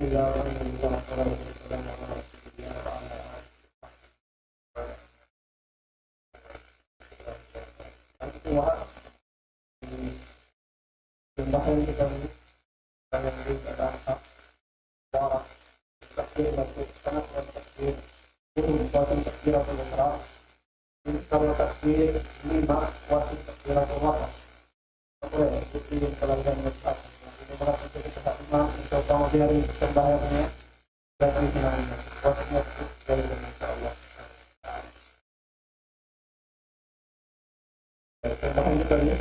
الله والحمد لله والصلاة والسلام على رسول الله وعلى آله وصحبه. Bahkan kita yang ada darah takdir untuk sangat takdir buatan takdir atau bergerak karena takdir lima wajib takdir atau wajib apa ya itu yang pelanggan besar ini berarti kita imam utama dari pembayarannya dan finalnya wajibnya dari insyaallah. Terima kasih.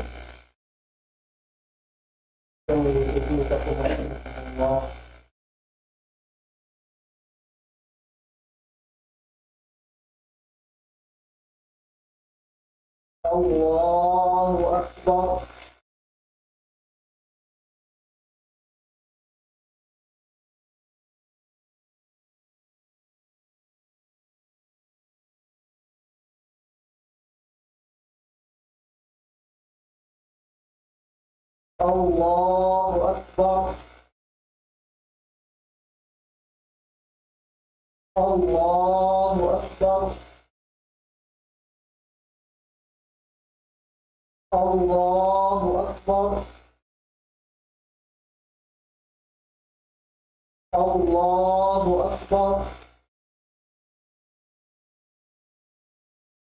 الله أكبر. الله أكبر. الله أكبر. الله أكبر. الله أكبر.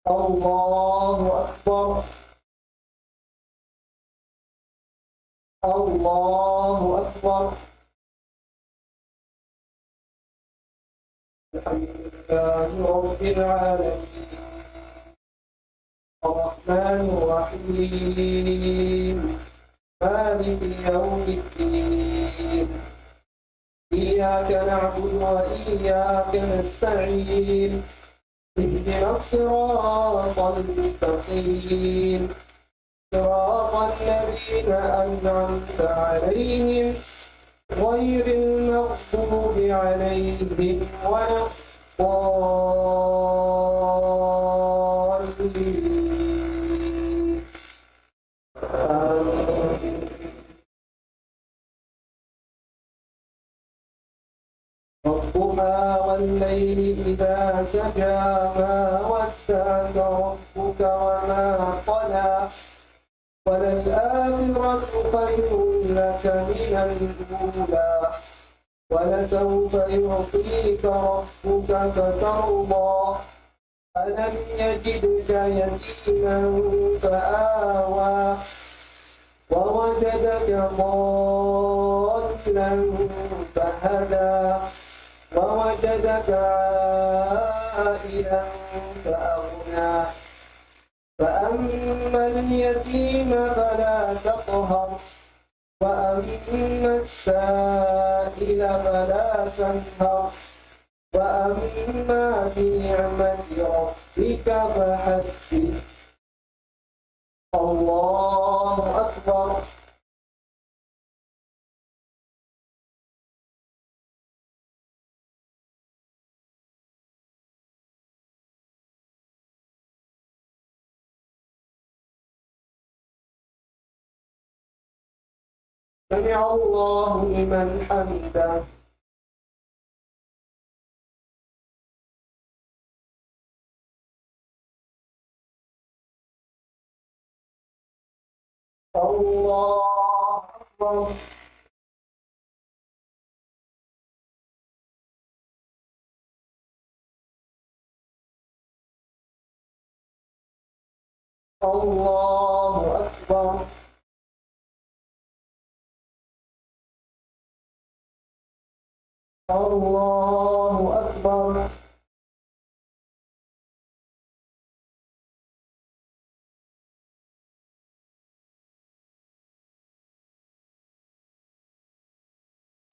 الله أكبر. الله أكبر. الحمد لله رب العالمين الرحمن الرحيم مالك يوم الدين إياك نعبد وإياك نستعين اهدنا الصراط المستقيم صراط الذين أنعمت عليهم غير المغضوب عليهم ولا الضالين. والضحى والليل إذا سجى ما ودعك ربك وما قلى وللآخرة خير لك من الأولى ولسوف يعطيك ربك فترضى ألم يجدك يتيما فآوى ووجدك ضالا فهدى ووجدك عائلا فأغنى فأما اليتيم فلا تقهر وأما السائل فلا تنهر وأما بنعمة ربك فحدث. الله أكبر. سمع الله لمن حمده. الله أكبر. الله أكبر. الله أكبر.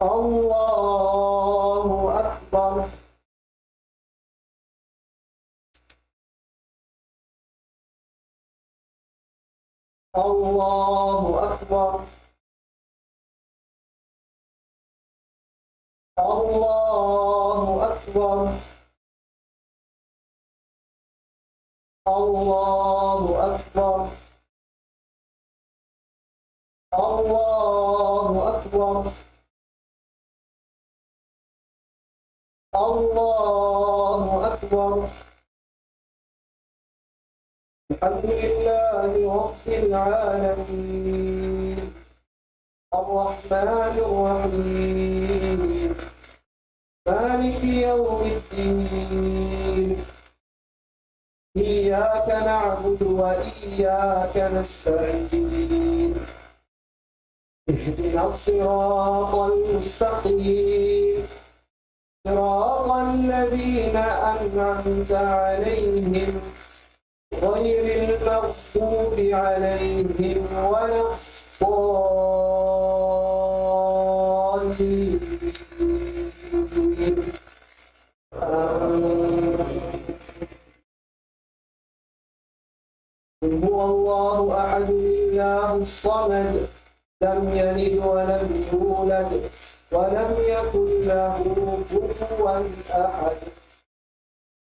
الله أكبر. الله أكبر. الله أكبر. الله أكبر. الله أكبر. الله أكبر. الحمد لله رب العالمين الرحمن الرحيم مالك يوم الدين إياك نعبد وإياك نستعين اهدنا الصراط المستقيم صراط الذين أنعمت عليهم غير المغضوب عليهم ولا الضالين. قل هو الله أحد الله الصمد لم يلد ولم يولد ولم يكن له كفوا أحد.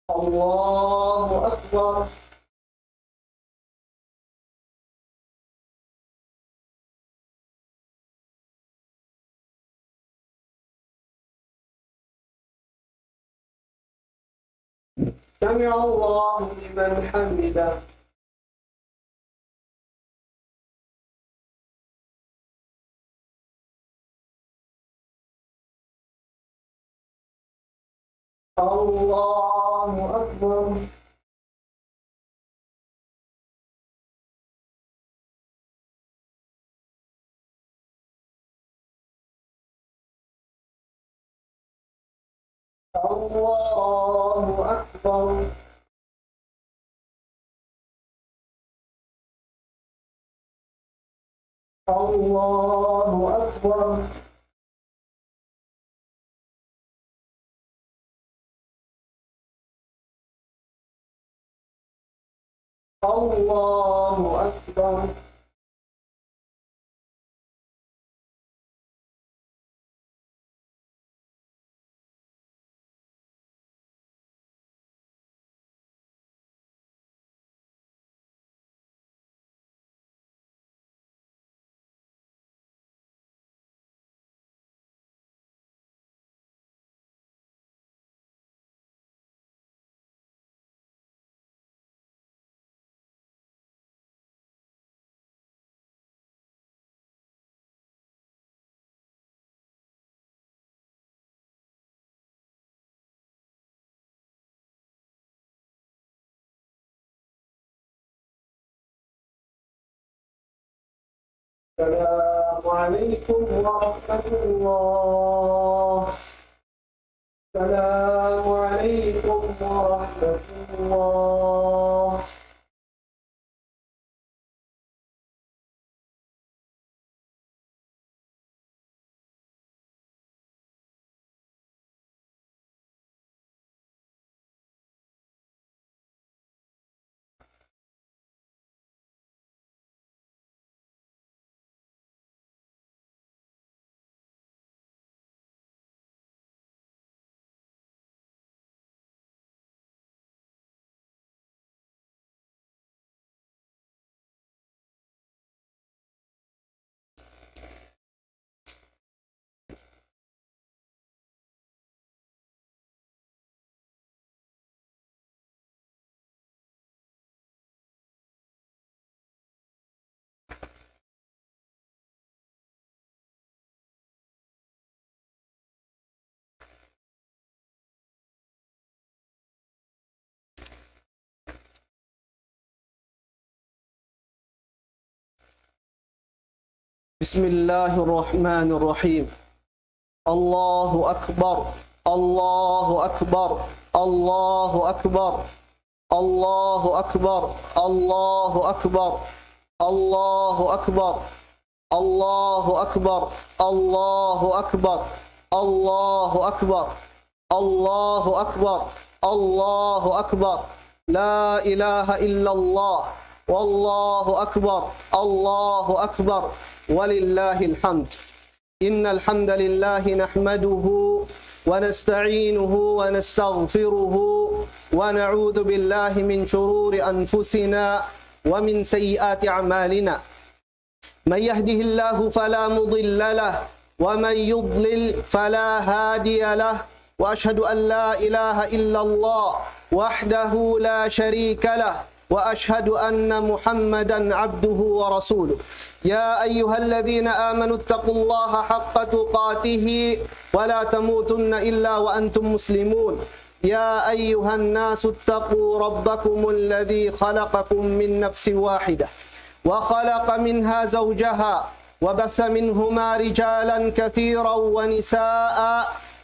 الله أكبر. سمع الله لمن حمده. الله أكبر. الله أكبر. الله أكبر. الله أكبر. السلام عليكم ورحمة الله. السلام عليكم ورحمة الله. بسم الله الرحمن الرحيم. الله أكبر. الله أكبر. الله أكبر. الله أكبر. الله أكبر. الله أكبر. الله أكبر. الله أكبر. الله أكبر. الله أكبر. الله أكبر. لا إله إلا الله والله أكبر. الله أكبر ولله الحمد. إن الحمد لله نحمده ونستعينه ونستغفره ونعوذ بالله من شرور أنفسنا ومن سيئات أعمالنا. من يهده الله فلا مضل له ومن يضلل فلا هادي له. وأشهد أن لا إله إلا الله وحده لا شريك له وأشهد أن محمدا عبده ورسوله يا أيها الذين آمنوا اتقوا الله حق تقاته ولا تموتن إلا وأنتم مسلمون يا أيها الناس اتقوا ربكم الذي خلقكم من نفس واحدة وخلق منها زوجها وبث منهما رجالا كثيرا ونساء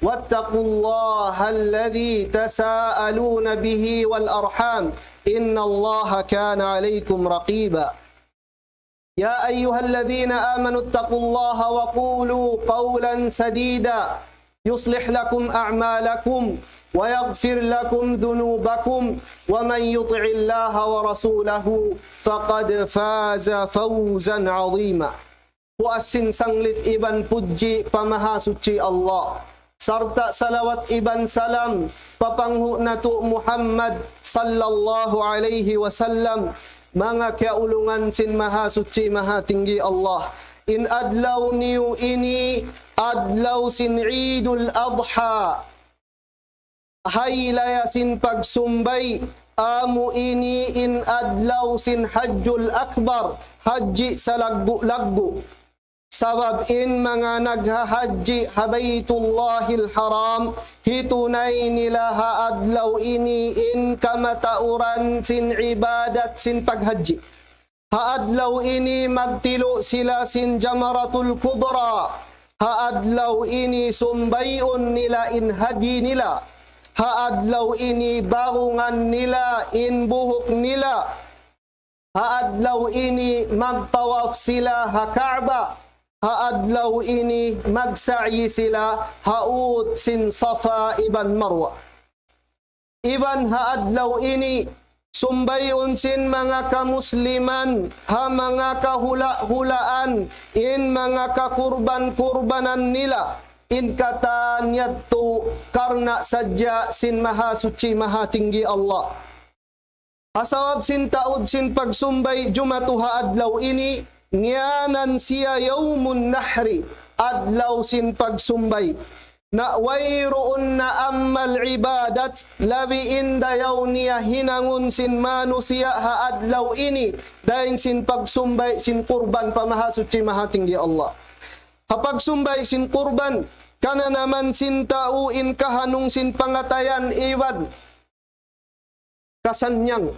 واتقوا الله الذي تساءلون به والأرحام إن الله كان عليكم رقيبا يا أيها الذين آمنوا اتقوا الله وقولوا قولا سديدا يصلح لكم أعمالكم ويغفر لكم ذنوبكم ومن يطع الله ورسوله فقد فاز فوزا عظيما Puasin sanglit iban puji pamahasuci Allah sarta salawat iban salam papanghu natu Muhammad sallallahu alaihi wasallam mga kaulungan sin mahasuci maha tinggi Allah in adlaw niu ini adlaw sin Idul Adha haylaya sin pagsumbay amu ini in adlaw sin Hajjul Akbar haji sa laggu sabab in mga naghahaji habaytullahil haram hitunay nila haadlaw ini in kamatauran sin ibadat sin paghaji haadlaw ini magtilo sila sin jamaratul kubra haadlaw ini sumbayun nila in haji nila haadlaw ini barungan nila in buhok nila haadlaw ini magtawaf sila ha Kaaba haadlaw ini magsa'yi sila haud sin Safa iban Marwa iban haadlaw ini sumbayon sin mga kamusliman ha mga kahula-hulaan in mga kakurban-kurbanan nila in katanyadto karna sadya sin maha suci maha tinggi Allah asawab sin taud sin pagsumbay jumatu haadlaw ini ngianan siya yawmun nahri adlaw sin pagsumbay na wayroon na ammal ibadat labi inda yaw niya hinangun sin manusia haadlaw ini dahin sin pagsumbay sin kurban pamahasuci mahatinggi Allah hapagsumbay sin kurban kana naman sin tauin kahanung sin pangatayan iwan kasanyang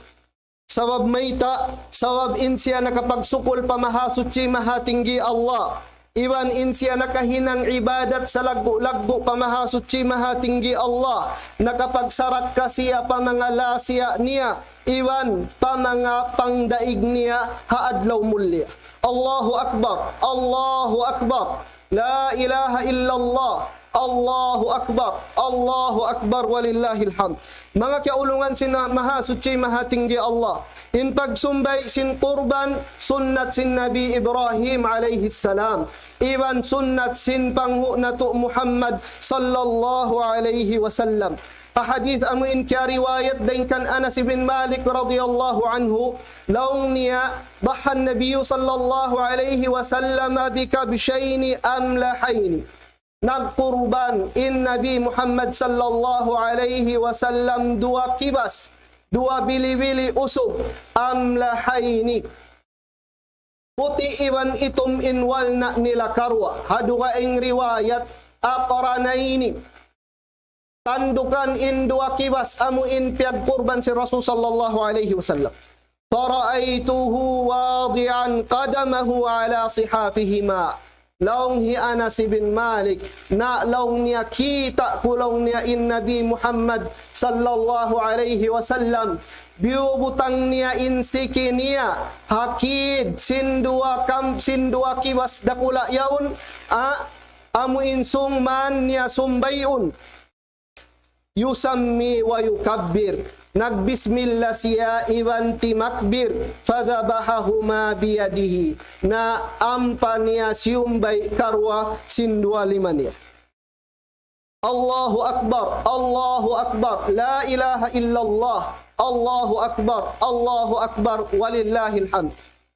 sabab mayta, sabab insya nakapagsukol pamahasuci mahatinggi Allah. Iwan insya nakahinang ibadat sa lagbu-lagbu pamahasuci mahatinggi Allah. Nakapagsarak kasiya pamangalasya niya. Iwan pamanga pangdaig niya haadlaw mulya. Allahu Akbar, Allahu Akbar. La ilaha illallah. Allahu Akbar walillahil hamd. Mga kaulungan sin maha suci maha tinggi Allah. In pagsumbay sin kurban sunnat sin Nabi Ibrahim alaihi salam. Iwan sunnat sin panghu natu Muhammad sallallahu alaihi wasallam. Ahadith amuin kya riwayat din kan Anas bin Malik radhiyallahu anhu laung niya bahan Nabi sallallahu alaihi wasallam bikabshaini amlahaini nagkurban in Nabi Muhammad sallallahu alaihi wasallam dua kibas, dua bili-bili usog, amlahaini. Puti iwan itum inwal na nila karwa. Haduka ing riwayat aqranaini. Tandukan in dua kibas amu in piyag kurban si Rasul sallallahu alaihi wasallam. Fara'aituhu wadi'an qadamahu ala sihafihima. Laung hi Anas bin Malik na laung niya kita kulong niya in Nabi Muhammad sallallahu alaihi wasallam biubutang niya in siki niya hakid sindua kibas dakula yaun amu insung man niya sumbayun yusammi wa yukabbir nagbismillah siya iwan timakbir fadhabahahuma biyadihi na ampa niya siyumbay karwa sindua lima niya. Allahu Akbar, la ilaha illallah, Allahu Akbar, walillahil hamd.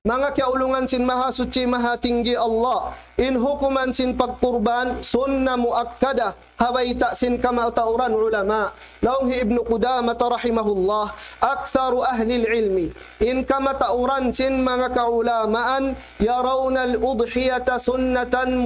mga kaulungan sin maha suci maha tinggi Allah, in hukuman sin pagkurban sunna muakkada habaita sin kama tauran ulama. Laung Ibnu Qudamah rahimahullah, aktsaru ahli ilmi in kama tauran sin mga kaulamaan yarawna al-udhiyata sunnatan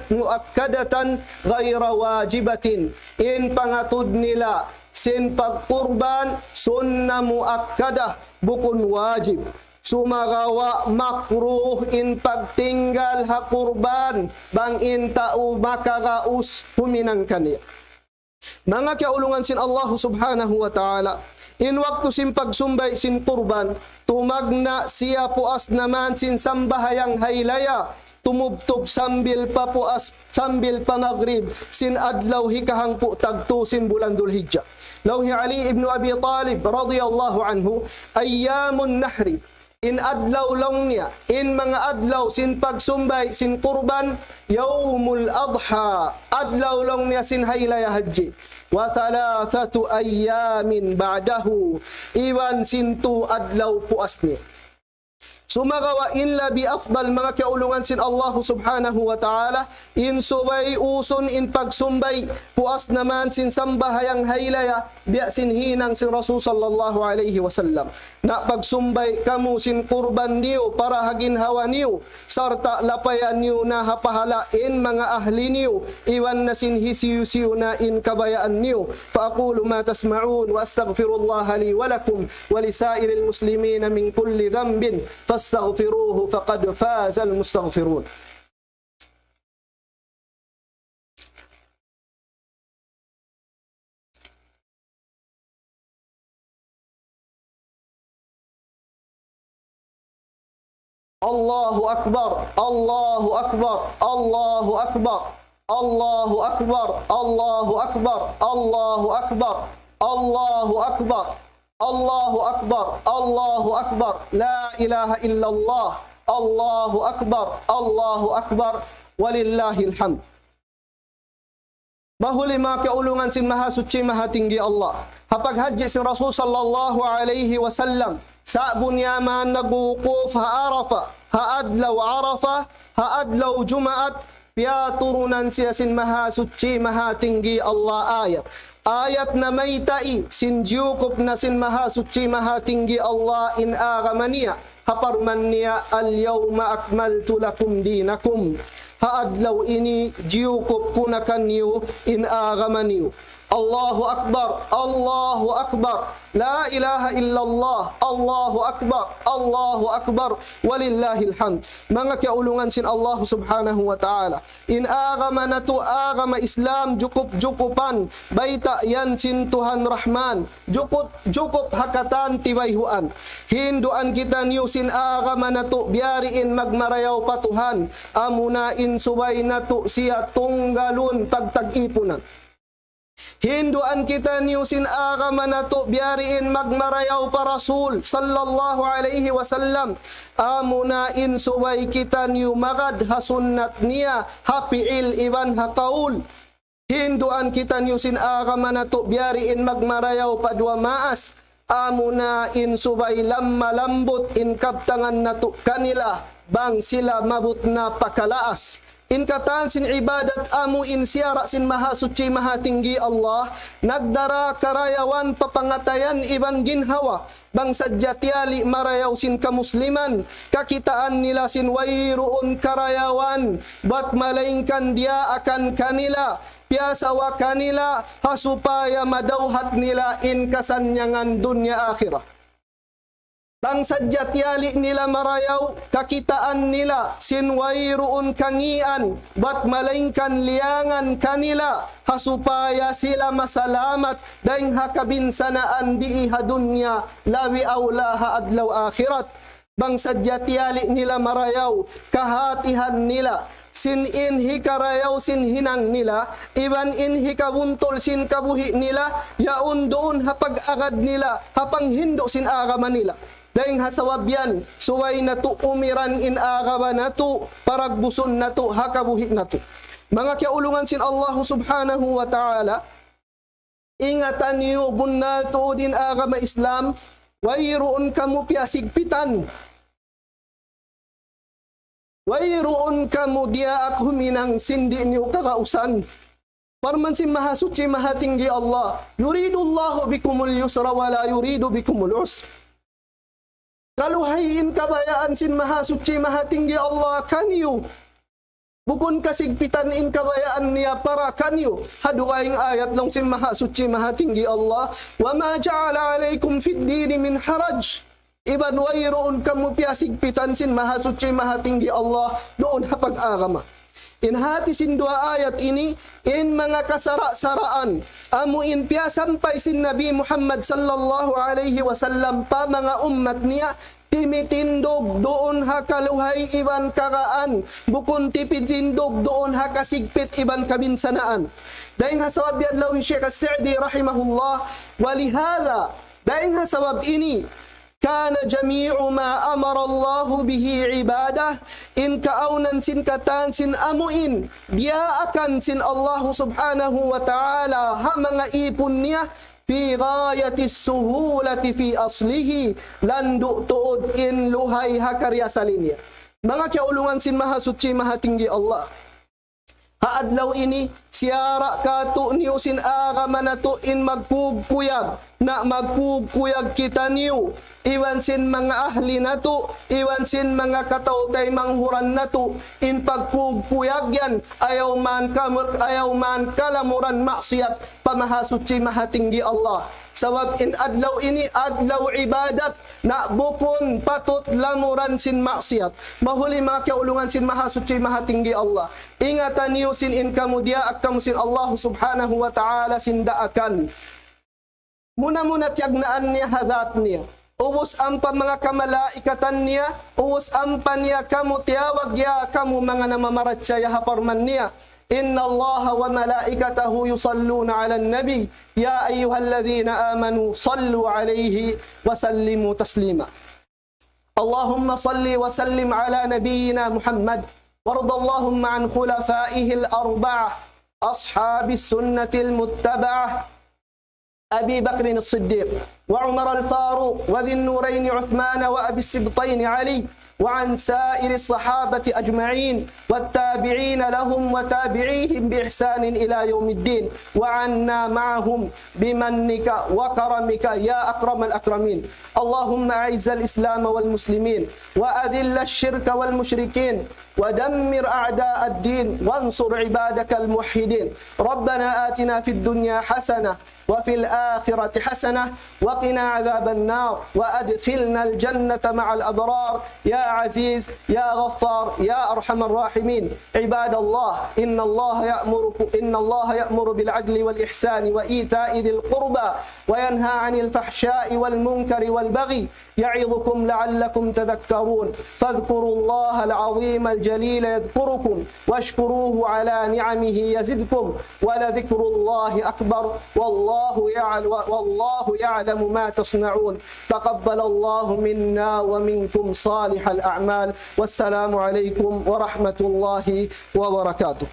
muakkadatan ghaira wajibatin. In pangatud nila sin pagkurban sunna muakkadah bukun wajib. Sumagawa makruh in pagtinggal ha kurban bang in tao makagaus huminang kaniya. Mga kaulungan sin Allah subhanahu wa ta'ala, in waktu sin pagsumbay sin kurban, tumagna siya puas naman sin sambahayang haylaya, tumubtob sambil pa puas, sambil pa maghrib, sin adlaw hikahang po tagto sin bulan Dhul-Hijjah. Lawhi Ali ibn Abi Talib radiyallahu anhu, ayyamun nahri, in adlaw long niya, in mga adlaw sin pagsumbay sin kurban, yawmul adha, adlaw long niya sin haylaya haji, wa thalathatu ayyamin ba'dahu, iwan sintu adlaw puas niya. Sumagawa in labi afdal mga kaulungan sin Allah subhanahu wa ta'ala, in subay uson in pagsumbay puas naman sin sambahayang haylaya biya sin hinang sin Rasul sallallahu alaihi wasallam. Na pagsumbay kamu sin kurban niyo para hagin hawa niyo, sarta lapayan niyo na hapahala in mga ahli niyo, iwan na sin hisiyu-siyu na in kabayaan niyo. Fa aqulu ma tasma'un wa astaghfirullah li wa lakum wa lisairil muslimina min kulli dhanbin فاستغفروه فقد فاز المستغفرون. الله أكبر الله أكبر الله أكبر الله أكبر الله أكبر الله أكبر الله أكبر الله أكبر الله أكبر لا إله إلا الله الله أكبر الله أكبر ولله الحمد. Mahuli mga kaulungan sin maha suci maha tinggi Allah, hapag haji si Rasul sallallahu alaihi wasallam sa bunyaman nagukuf ha Arafa, ha adlaw Arafa, ha adlaw Jumaat, piaturunan siya sin maha suci maha tinggi Allah ayat na may tai sin jukop na sin maha suci maha tinggi Allah in agamaniya haparman niya al-yawma akmaltu lakum dinakum, haadlaw ini jukop kunakan niyo in agamaniyo. Allahu Akbar, Allahu Akbar, la ilaha illallah, Allahu Akbar, Allahu Akbar, walillahil hamd. Mga kaulungan sin Allah subhanahu wa ta'ala, in agama na to agama Islam jukup-jukupan, baita yan sin Tuhan Rahman, jukup hakatan tibayhuan. Hinduan kita niyo sin agama na to, biariin magmarayaw patuhan, amunain subay na to siya tunggalun pagtag-ipunan. Hinduan kita niyo sin agama na to, biariin magmarayaw pa Rasul sallallahu alaihi wasallam, amunain subay kita niyo magad hasunnat niya hapiil iban hakaul. Hinduan kita niyo sin agama na to, biariin magmarayaw pa dua maas, amunain subay lammalambot in kaptangan na to kanila bang sila mabut na pakalaas. In katan sin ibadat amu in siyara sin maha suci maha tinggi Allah, nagdara karayawan papangatayan iban ginhawa, bang sadyatiali marayaw sin kamusliman, kakitaan nila sin wayruun karayawan, bat malaingkan dia akan kanila, piasawa kanila, hasupaya madawhat nila in kasanyangan dunya akhirah. Bang sadyatiali nila marayaw, kakitaan nila sinwayruun kangian, bat malaingkan liangan kanila, hasupaya sila masalamat, daing hakabinsanaan di iha dunya, lawi awlaha adlaw akhirat. Bang sadyatiali nila marayaw, kahatihan nila, sin inhi karayaw sin hinang nila, iban inhi kabuntol sin kabuhi nila, yaun doon hapag agad nila, hapang hindo sin agama nila. Daing hasawabyan, suway na to umiran in agama na to, paragbuson na to, hakabuhi na to. Mga kaulungan sin Allah subhanahu wa ta'ala, ingatan niyo bunal to din agama Islam, wayroon kamu piasigpitan. Wayroon kamu dia aku minang sindi niyo kakausan. Parman si maha suci maha tinggi Allah. Yuridullahu bikumul yusra wa la yuridu bikumul usra. Kaluhayin kabayaan sin maha suci maha tinggi Allah kaniyo. Bukun kasigpitan in kabayaan niya para kanyo. Haduaing ayat long sin maha suci maha tinggi Allah. Wa ma ja'ala alaikum fid dini min haraj. Iban wayroon kamu piasigpitan sin maha suci maha tinggi Allah doon hapag-agama. Inhati sin dua ayat ini in mga kasara-saraan amuin piasampay sin Nabi Muhammad sallallahu alaihi wasallam pa mga ummat niya timitindog doon hakaluhay iban karaan bukun tipitindog doon hakasigpit iban kabinsanaan. Dahil hasawab yan law Syekh As-Sa'di rahimahullah walihada dahil hasawab ini kana jami'u ma amara Allah bihi ibadah in kaaunan sin katan sin amuin dia akan sin Allah subhanahu wa ta'ala ha mga ipon niya fi ghayati suhulati fi aslihi landu tuod in luhay hakarya salinya. Mga kaulungan sin maha suci maha tinggi Allah. Haadlaw ini siara kato niyo sin agama na to in magpugkuyag na magpugkuyag kita niyo. Iwan sin mga ahli na to, iwan sin mga katautay manghuran na to, in pagpugkuyag yan, ayaw man kalamuran maksiyat, pamahasuci mahatinggi Allah. Sawab in adlaw ini, adlaw ibadat, na bukon patut lamuran sin maksiyat. Mahuli mga kaulungan sin mahasuci mahatinggi Allah. Ingatan niyo sin in kamudia at kamusin Allah subhanahu wa ta'ala sin daakan. Muna-muna tiyagnaan niya hadat niya. Ubus ampa mga kamalaikatan niya, ubus ampa niya kamu tiyawag ya kamu mga namamaratsya ya haparman niya. Inna Allah wa malaikatahu yusalluna ala nabi ya ayyuhalladhina amanu sallu alayhi wa sallimu taslima. Allahumma salli wa sallim ala nabiyyina Muhammad warda Allahumma an khulafaihi al-arba'ah ashabi sunnati al-muttaba'ah أبي بكر الصديق وعمر الفاروق وذي النورين عثمان وأبي السبطين علي وعن سائر الصحابة أجمعين والتابعين لهم وتابعيهم بإحسان إلى يوم الدين وعنا معهم بمنك وكرمك يا أكرم الأكرمين. اللهم أعز الإسلام والمسلمين وأذل الشرك والمشركين ودمر أعداء الدين وانصر عبادك الموحدين. ربنا آتنا في الدنيا حسنة وفي الآخرة حسنة وقنا عذاب النار وأدخلنا الجنة مع الأبرار يا عزيز يا غفار يا أرحم الراحمين. عباد الله إن الله يأمر بالعدل والإحسان وإيتاء ذي القربى وينهى عن الفحشاء والمنكر والبغي يعظكم لعلكم تذكرون. فاذكروا الله العظيم الجليل يذكركم واشكروه على نعمه يزدكم ولذكر الله أكبر والله يعلم ما تصنعون. تقبل الله منا ومنكم صالح الأعمال والسلام عليكم ورحمة الله وبركاته.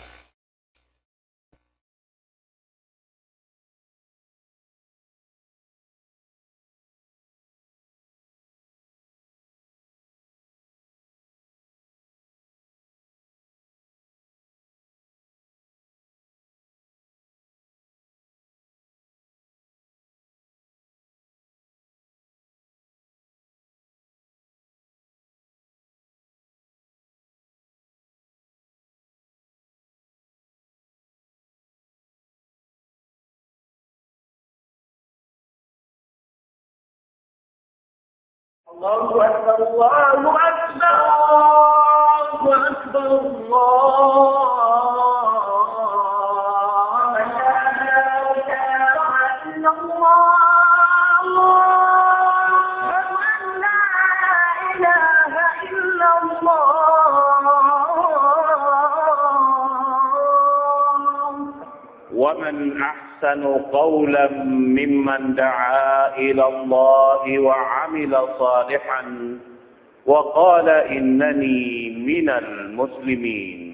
الله أكبر الله أكبر الله أكبر الله لا إله إلا الله لا إله إلا الله. ومن أحسن قولا ممن دعا إلى الله وعمل صالحا وقال إنني من المسلمين.